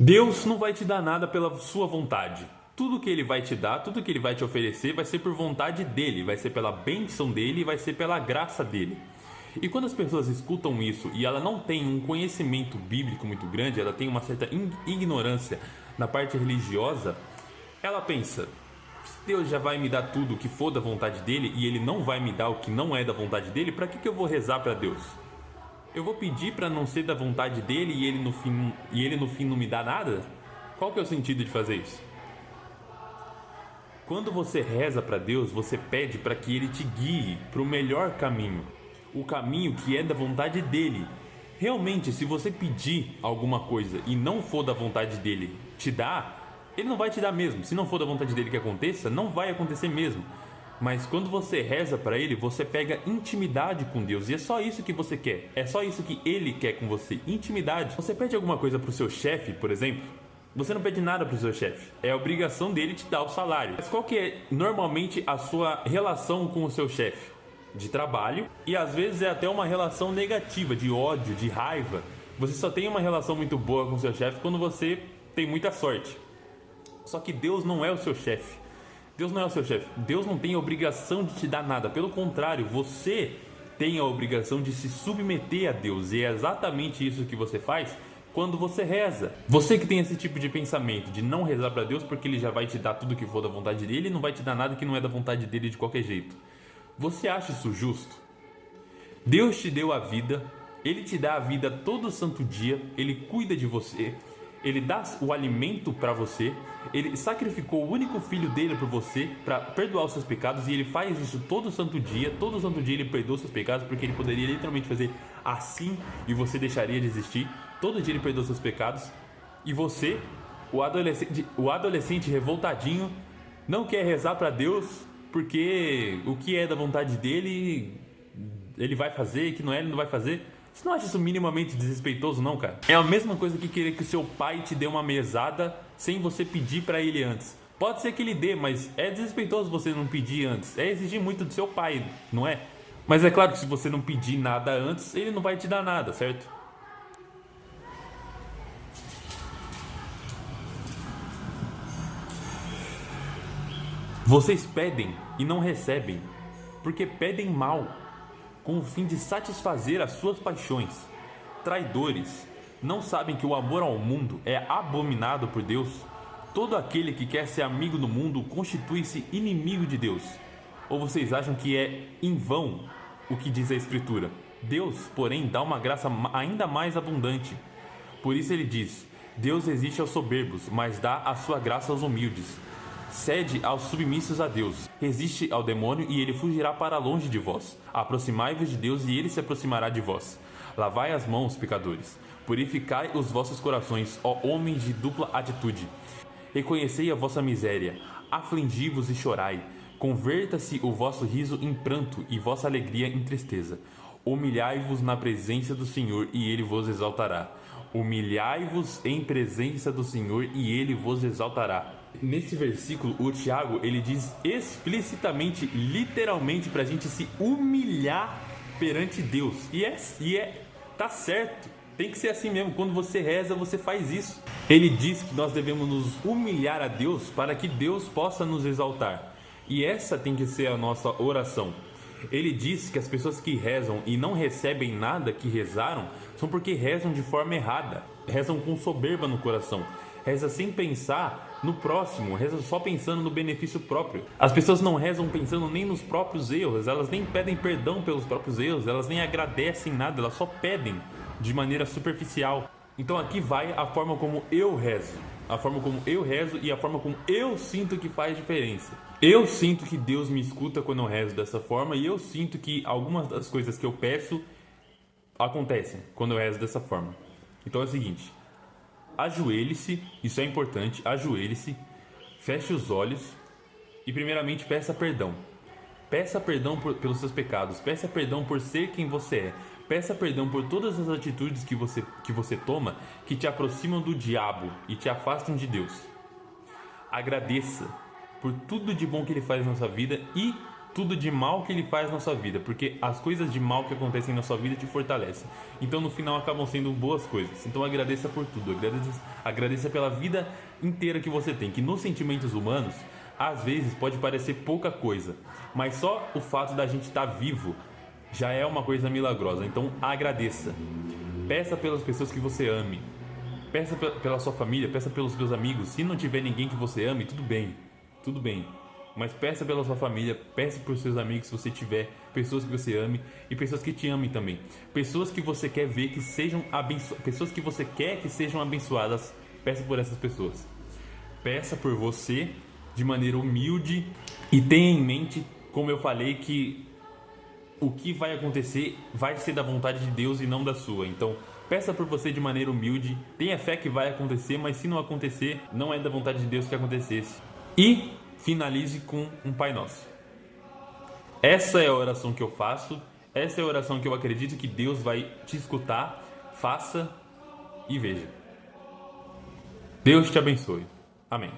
Deus não vai te dar nada pela sua vontade. Tudo que Ele vai te dar, tudo que Ele vai te oferecer vai ser por vontade dEle, vai ser pela bênção dEle, vai ser pela graça dEle. E quando as pessoas escutam isso e ela não tem um conhecimento bíblico muito grande, ela tem uma certa ignorância na parte religiosa, ela pensa: se Deus já vai me dar tudo o que for da vontade dEle e Ele não vai me dar o que não é da vontade dEle, para que eu vou rezar para Deus? Eu vou pedir para não ser da vontade dEle e Ele no fim não me dá nada? Qual que é o sentido de fazer isso? Quando você reza para Deus, você pede para que Ele te guie para o melhor caminho, o caminho que é da vontade dEle. Realmente, se você pedir alguma coisa e não for da vontade dEle te dar, Ele não vai te dar mesmo. Se não for da vontade dEle que aconteça, não vai acontecer mesmo. Mas quando você reza para Ele, você pega intimidade com Deus. E é só isso que você quer. É só isso que Ele quer com você. Intimidade. Você pede alguma coisa pro seu chefe, por exemplo. Você não pede nada pro seu chefe. É a obrigação dele te dar o salário. Mas qual que é normalmente a sua relação com o seu chefe? De trabalho. E às vezes é até uma relação negativa, de ódio, de raiva. Você só tem uma relação muito boa com o seu chefe quando você tem muita sorte. Só que Deus não é o seu chefe. Deus não é o seu chefe. Deus não tem a obrigação de te dar nada. Pelo contrário, você tem a obrigação de se submeter a Deus. E é exatamente isso que você faz quando você reza. Você que tem esse tipo de pensamento de não rezar para Deus porque Ele já vai te dar tudo que for da vontade dEle e não vai te dar nada que não é da vontade dEle de qualquer jeito. Você acha isso justo? Deus te deu a vida. Ele te dá a vida todo santo dia. Ele cuida de você. Ele dá o alimento para você. Ele sacrificou o único filho dele por você para perdoar os seus pecados. E ele faz isso todo santo dia. Todo santo dia ele perdoa os seus pecados, porque ele poderia literalmente fazer assim e você deixaria de existir. Todo dia ele perdoa os seus pecados. E você, o adolescente revoltadinho, não quer rezar para Deus porque o que é da vontade dele ele vai fazer, que não é, ele não vai fazer. Você não acha isso minimamente desrespeitoso, não, cara? É a mesma coisa que querer que o seu pai te dê uma mesada sem você pedir pra ele antes. Pode ser que ele dê, mas é desrespeitoso você não pedir antes. É exigir muito do seu pai, não é? Mas é claro que se você não pedir nada antes, ele não vai te dar nada, certo? Vocês pedem e não recebem, porque pedem mal, com o fim de satisfazer as suas paixões. Traidores, não sabem que o amor ao mundo é abominado por Deus? Todo aquele que quer ser amigo do mundo constitui-se inimigo de Deus. Ou vocês acham que é em vão o que diz a Escritura? Deus, porém, dá uma graça ainda mais abundante. Por isso ele diz: Deus resiste aos soberbos, mas dá a sua graça aos humildes. Cede aos submissos a Deus. Resiste ao demônio e ele fugirá para longe de vós. Aproximai-vos de Deus e ele se aproximará de vós. Lavai as mãos, pecadores. Purificai os vossos corações, ó homens de dupla atitude. Reconhecei a vossa miséria. Afligi-vos e chorai. Converta-se o vosso riso em pranto e vossa alegria em tristeza. Humilhai-vos na presença do Senhor e ele vos exaltará. Humilhai-vos em presença do Senhor e ele vos exaltará. Nesse versículo, o Tiago, ele diz explicitamente, literalmente, pra gente se humilhar perante Deus. Tá certo. Tem que ser assim mesmo. Quando você reza, você faz isso. Ele diz que nós devemos nos humilhar a Deus para que Deus possa nos exaltar. E essa tem que ser a nossa oração. Ele diz que as pessoas que rezam e não recebem nada que rezaram são porque rezam de forma errada. Rezam com soberba no coração. Reza sem pensar no próximo, reza só pensando no benefício próprio. As pessoas não rezam pensando nem nos próprios erros, elas nem pedem perdão pelos próprios erros, elas nem agradecem nada, elas só pedem de maneira superficial. Então aqui vai a forma como eu rezo. A forma como eu rezo e a forma como eu sinto que faz diferença. Eu sinto que Deus me escuta quando eu rezo dessa forma e eu sinto que algumas das coisas que eu peço acontecem quando eu rezo dessa forma. Então é o seguinte: ajoelhe-se, isso é importante, ajoelhe-se, feche os olhos e primeiramente peça perdão. Peça perdão pelos seus pecados, peça perdão por ser quem você é. Peça perdão por todas as atitudes que você toma que te aproximam do diabo e te afastam de Deus. Agradeça por tudo de bom que Ele faz na sua vida e tudo de mal que ele faz na sua vida, porque as coisas de mal que acontecem na sua vida te fortalecem. Então no final acabam sendo boas coisas. Então agradeça por tudo, agradeça pela vida inteira que você tem, que nos sentimentos humanos, às vezes pode parecer pouca coisa, mas só o fato da gente estar vivo já é uma coisa milagrosa. Então agradeça. Peça pelas pessoas que você ame. Peça pela sua família, peça pelos seus amigos. Se não tiver ninguém que você ame, tudo bem. Tudo bem. Mas peça pela sua família, peça por seus amigos se você tiver pessoas que você ame e pessoas que te amem também. Pessoas que você quer ver que sejam pessoas que você quer que sejam abençoadas. Peça por essas pessoas. Peça por você de maneira humilde e tenha em mente, como eu falei, que o que vai acontecer vai ser da vontade de Deus e não da sua. Então, peça por você de maneira humilde, tenha fé que vai acontecer, mas se não acontecer, não é da vontade de Deus que acontecesse. E finalize com um Pai Nosso. Essa é a oração que eu faço, essa é a oração que eu acredito que Deus vai te escutar. Faça e veja. Deus te abençoe. Amém.